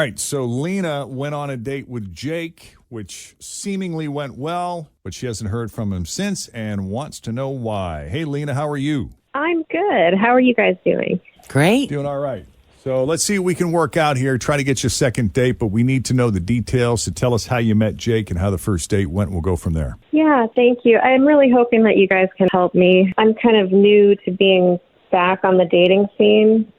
All right, so Lena went on a date with Jake, which seemingly went well, but she hasn't heard from him since and wants to know why. Hey, Lena, how are you? I'm good. How are you guys doing? Great. Doing all right. So let's see what we can work out here. Try to get you a second date, but we need to know the details. So tell us how you met Jake and how the first date went. We'll go from there. Yeah, thank you. I'm really hoping that you guys can help me. I'm kind of new to being back on the dating scene.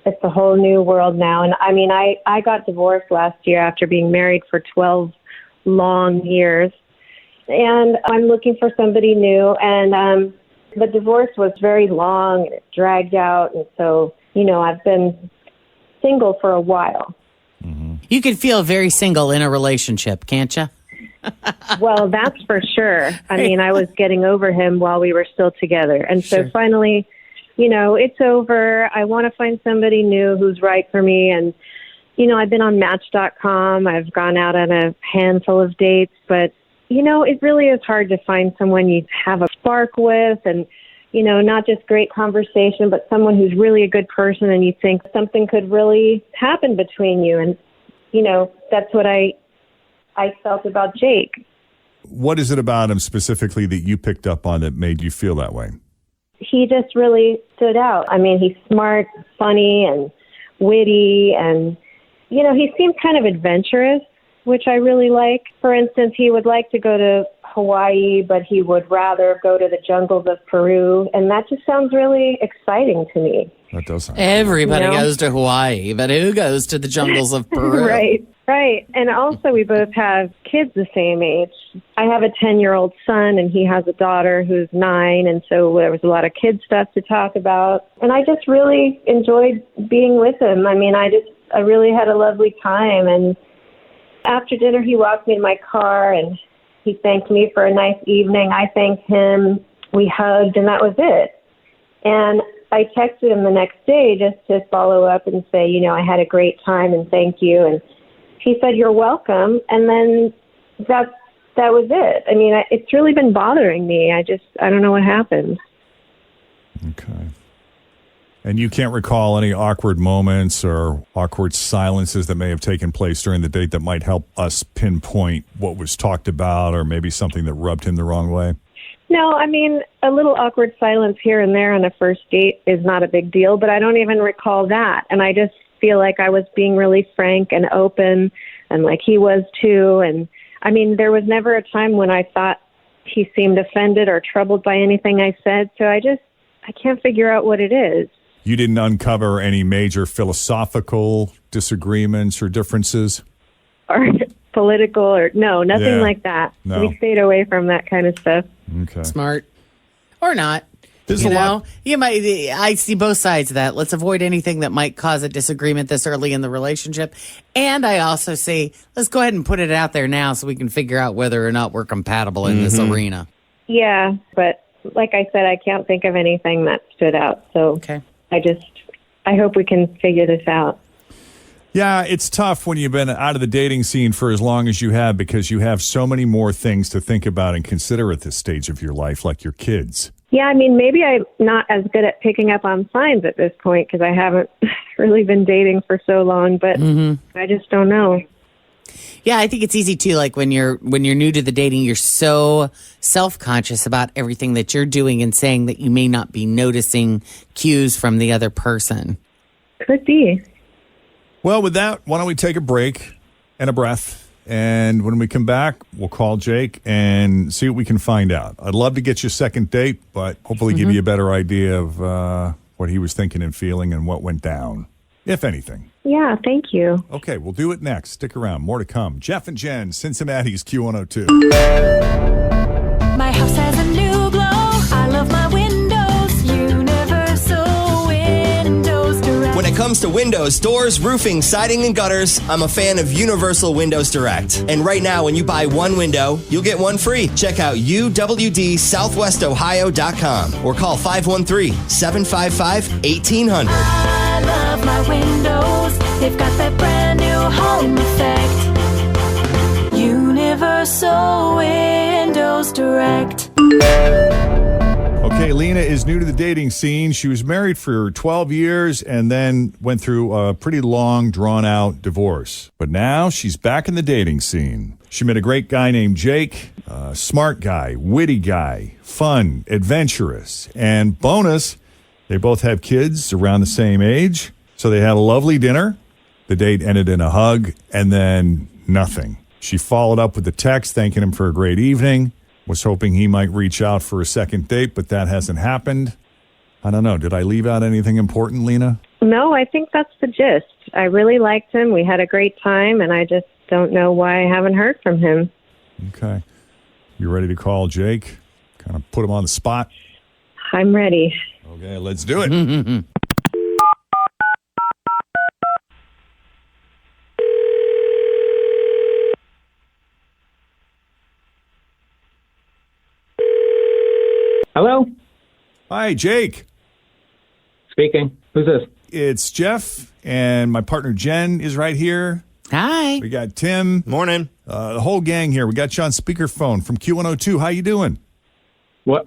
It's a whole new world now. And I mean, I got divorced last year after being married for 12 long years. And I'm looking for somebody new. And the divorce was very long and it dragged out. And so, I've been single for a while. Mm-hmm. You can feel very single in a relationship, can't you? Well, that's for sure. I mean, I was getting over him while we were still together. And so finally, it's over. I want to find somebody new who's right for me. And, I've been on Match.com. I've gone out on a handful of dates, but, it really is hard to find someone you have a spark with and, not just great conversation, but someone who's really a good person and you think something could really happen between you. And, that's what I felt about Jake. What is it about him specifically that you picked up on that made you feel that way? He just really stood out. I mean, he's smart, funny, and witty, and, he seems kind of adventurous, which I really like. For instance, he would like to go to Hawaii, but he would rather go to the jungles of Peru, and that just sounds really exciting to me. That does sound Everybody goes to Hawaii, but who goes to the jungles of Peru? Right. And also we both have kids the same age. I have a 10-year-old son and he has a daughter who's 9. And so there was a lot of kid stuff to talk about. And I just really enjoyed being with him. I mean, I really had a lovely time. And after dinner, he walked me in my car and he thanked me for a nice evening. I thanked him. We hugged and that was it. And I texted him the next day just to follow up and say, I had a great time and thank you. And he said, "You're welcome." And then that was it. I mean, it's really been bothering me. I don't know what happened. Okay. And you can't recall any awkward moments or awkward silences that may have taken place during the date that might help us pinpoint what was talked about or maybe something that rubbed him the wrong way? No, I mean, a little awkward silence here and there on a first date is not a big deal, but I don't even recall that. And I just feel like I was being really frank and open and like he was too. And I mean, there was never a time when I thought he seemed offended or troubled by anything I said. So I can't figure out what it is. You didn't uncover any major philosophical disagreements or differences? Or political or nothing like that. No. We stayed away from that kind of stuff. Okay. Smart. Or not. There's a lot. I see both sides of that. Let's avoid anything that might cause a disagreement this early in the relationship. And I also say, let's go ahead and put it out there now so we can figure out whether or not we're compatible in this arena. Yeah, but like I said, I can't think of anything that stood out. So okay. I hope we can figure this out. Yeah, it's tough when you've been out of the dating scene for as long as you have because you have so many more things to think about and consider at this stage of your life, like your kids. Yeah, I mean, maybe I'm not as good at picking up on signs at this point because I haven't really been dating for so long, but I just don't know. Yeah, I think it's easy too. Like when you're new to the dating, you're so self-conscious about everything that you're doing and saying that you may not be noticing cues from the other person. Could be. Well, with that, why don't we take a break and a breath? And when we come back, we'll call Jake and see what we can find out. I'd love to get you a second date, but hopefully give you a better idea of what he was thinking and feeling and what went down, if anything. Yeah, thank you. Okay, we'll do it next. Stick around. More to come. Jeff and Jenn, Cincinnati's Q102. My house has a new glow. I love my windows. Universal Windows Direct. When it comes to windows, doors, roofing, siding, and gutters, I'm a fan of Universal Windows Direct. And right now, when you buy one window, you'll get one free. Check out uwdsouthwestohio.com or call 513-755-1800. I love my windows. They've got that brand new home effect. Universal Windows Direct. Okay, Lena is new to the dating scene. She was married for 12 years and then went through a pretty long, drawn-out divorce. But now she's back in the dating scene. She met a great guy named Jake, a smart guy, witty guy, fun, adventurous. And bonus, they both have kids around the same age. So they had a lovely dinner. The date ended in a hug and then nothing. She followed up with a text thanking him for a great evening. Was hoping he might reach out for a second date, but that hasn't happened. I don't know. Did I leave out anything important, Lena? No, I think that's the gist. I really liked him. We had a great time, and I just don't know why I haven't heard from him. Okay. You ready to call Jake? Kind of put him on the spot? I'm ready. Okay, let's do it. Hello? Hi, Jake. Speaking. Who's this? It's Jeff, and my partner Jenn is right here. Hi. We got Tim. Morning. The whole gang here. We got you on speakerphone from Q102. How you doing? What?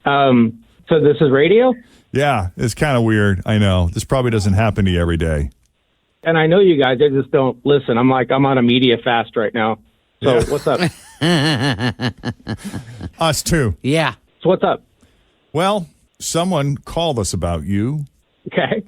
So this is radio? Yeah, it's kind of weird. I know. This probably doesn't happen to you every day. And I know you guys, I just don't listen. I'm on a media fast right now. So what's up? Us too. Yeah. So what's up? Well, someone called us about you, Okay.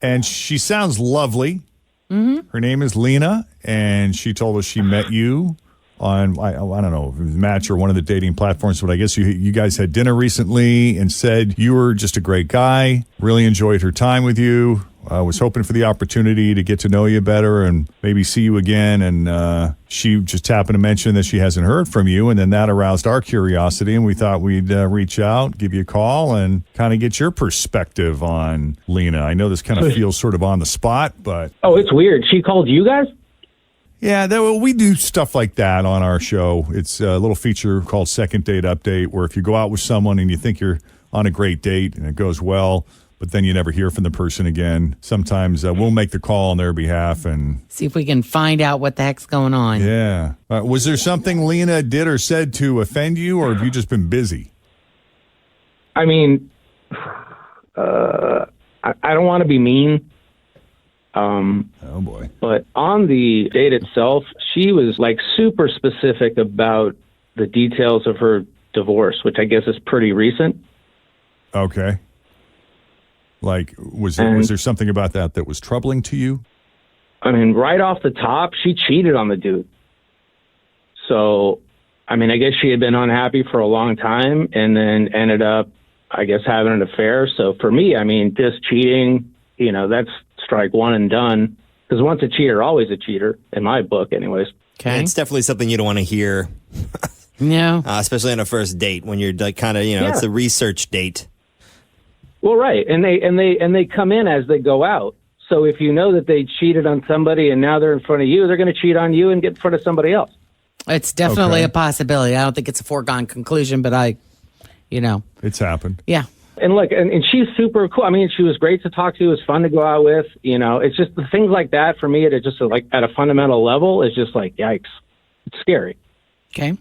and she sounds lovely. Her name is Lena, and she told us she met you on, I don't know if it was Match or one of the dating platforms, but I guess you guys had dinner recently and said you were just a great guy, really enjoyed her time with you. I was hoping for the opportunity to get to know you better and maybe see you again. And she just happened to mention that she hasn't heard from you. And then that aroused our curiosity. And we thought we'd reach out, give you a call, and kind of get your perspective on Lena. I know this kind of feels sort of on the spot, but. Oh, it's weird. She called you guys? Yeah, we do stuff like that on our show. It's a little feature called Second Date Update, where if you go out with someone and you think you're on a great date and it goes well, but then you never hear from the person again, sometimes we'll make the call on their behalf and See if we can find out what the heck's going on. yeah. Was there something Lena did or said to offend you, or have you just been busy? I mean, I don't want to be mean. Oh boy. But on the date itself, she was like super specific about the details of her divorce, which I guess is pretty recent. Okay. Like, was there something about that was troubling to you? I mean, right off the top, she cheated on the dude. So, I mean, I guess she had been unhappy for a long time and then ended up, I guess, having an affair. So for me, I mean, just cheating, that's strike one and done. Because once a cheater, always a cheater, in my book anyways. Okay. It's definitely something you don't want to hear, No. especially on a first date when you're like kind of, it's a research date. Well, right. And they come in as they go out. So if you know that they cheated on somebody and now they're in front of you, they're going to cheat on you and get in front of somebody else. It's definitely Okay. a possibility. I don't think it's a foregone conclusion, but It's happened. yeah. And look, and she's super cool. I mean, she was great to talk to. It was fun to go out with. It's just the things like that for me. It just like at a fundamental level is just like, yikes. It's scary. Okay.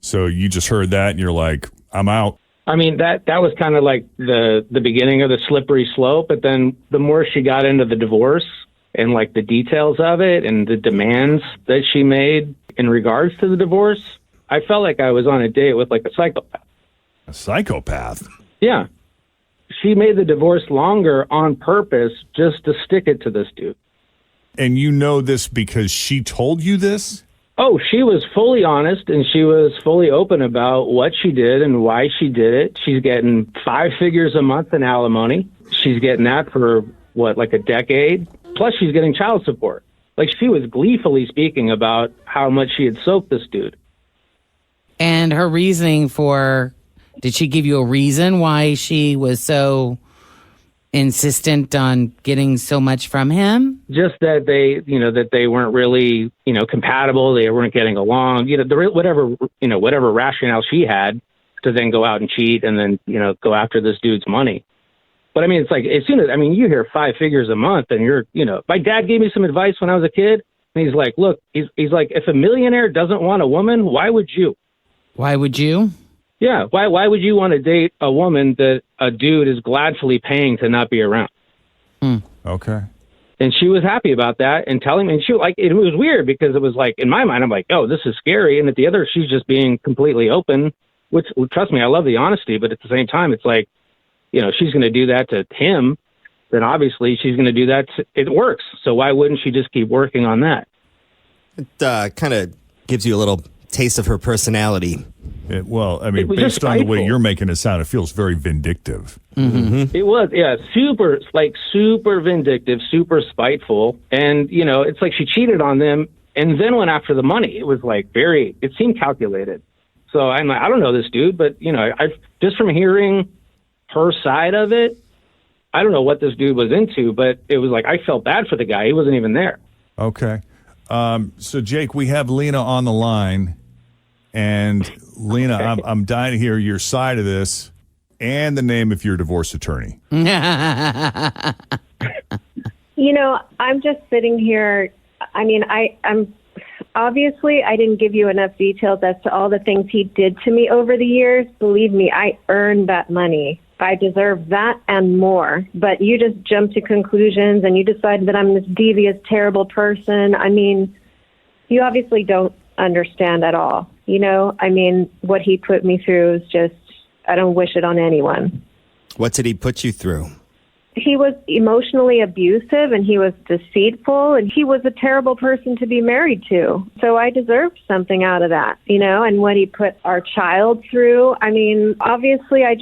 So you just heard that and you're like, I'm out. I mean, that was kind of like the beginning of the slippery slope. But then the more she got into the divorce and like the details of it and the demands that she made in regards to the divorce, I felt like I was on a date with like a psychopath. A psychopath? Yeah. She made the divorce longer on purpose just to stick it to this dude. And you know this because she told you this? Oh, she was fully honest and she was fully open about what she did and why she did it. She's getting 5 figures a month in alimony. She's getting that for, like a decade? Plus, she's getting child support. Like, she was gleefully speaking about how much she had soaked this dude. And her reasoning did she give you a reason why she was so insistent on getting so much from him? Just that they weren't really, compatible. They weren't getting along. Whatever rationale she had to then go out and cheat and then, go after this dude's money. But I mean, it's like as soon as you hear 5 figures a month, and my dad gave me some advice when I was a kid, and he's like, look, he's like, if a millionaire doesn't want a woman, why would you? Why would you? Yeah. Why would you want to date a woman that a dude is gladfully paying to not be around? Okay. And she was happy about that and telling me, and she like, it was weird because it was like, in my mind, I'm like, oh, this is scary. And at the other, she's just being completely open, which, trust me, I love the honesty, but at the same time, it's like, you know, she's going to do that to him, then obviously she's going to do that. It works. So why wouldn't she just keep working on that? It kind of gives you a little taste of her personality. Well, I mean, was based just on the way spiteful. you're making it sound, it feels very vindictive. It was, yeah, super vindictive, super spiteful. And, you know, it's like she cheated on them and then went after the money. It was like it seemed calculated. So I'm like, I don't know this dude, but, you know, I just from hearing her side of it, I don't know what this dude was into, but it was like, I felt bad for the guy. He wasn't even there. Okay. So, Jake, we have Lena on the line. And, Lena, I'm dying to hear your side of this and the name of your divorce attorney. You know, I'm just sitting here. I mean, I'm obviously I didn't give you enough details as to all the things he did to me over the years. Believe me, I earned that money. I deserve that and more. But you just jumped to conclusions and you decided that I'm this devious, terrible person. I mean, you obviously don't understand at all. You know, I mean, what he put me through is just, I don't wish it on anyone. What did he put you through? He was emotionally abusive and he was deceitful and he was a terrible person to be married to. So I deserved something out of that, you know, and what he put our child through. I mean, obviously I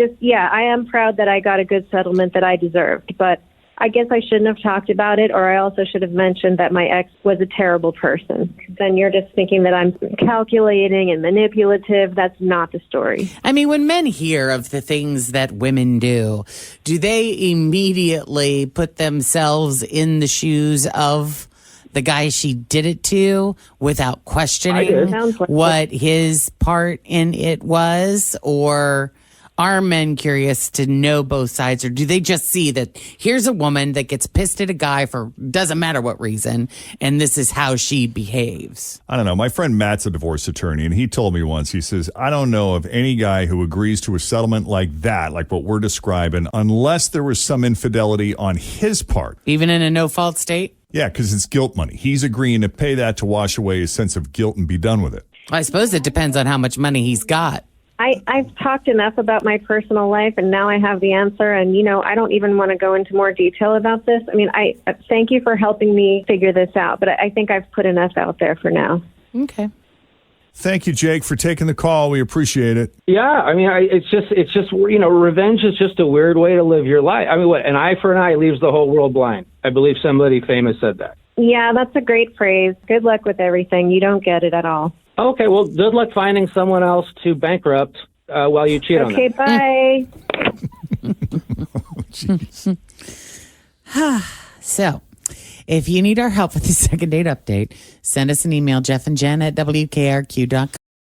am proud that I got a good settlement that I deserved, but I guess I shouldn't have talked about it, or I also should have mentioned that my ex was a terrible person. Then you're just thinking that I'm calculating and manipulative. That's not the story. I mean, when men hear of the things that women do they immediately put themselves in the shoes of the guy she did it to without questioning what his part in it was? Or are men curious to know both sides, or do they just see that here's a woman that gets pissed at a guy for doesn't matter what reason, and this is how she behaves? I don't know. My friend Matt's a divorce attorney, and he told me once, he says, I don't know of any guy who agrees to a settlement like that, like what we're describing, unless there was some infidelity on his part. Even in a no-fault state? Yeah, because it's guilt money. He's agreeing to pay that to wash away his sense of guilt and be done with it. I suppose it depends on how much money he's got. I've talked enough about my personal life, and now I have the answer. And, you know, I don't even want to go into more detail about this. I mean, I thank you for helping me figure this out, but I think I've put enough out there for now. Okay. Thank you, Jake, for taking the call. We appreciate it. Yeah, I mean, it's just, you know, revenge is just a weird way to live your life. I mean, what, an eye for an eye leaves the whole world blind. I believe somebody famous said that. Yeah, that's a great phrase. Good luck with everything. You don't get it at all. Okay, well, good luck finding someone else to bankrupt while you cheat on them. Okay, bye. Jeez. So, if you need our help with the second date update, send us an email, Jeff and Jen at WKRQ.com.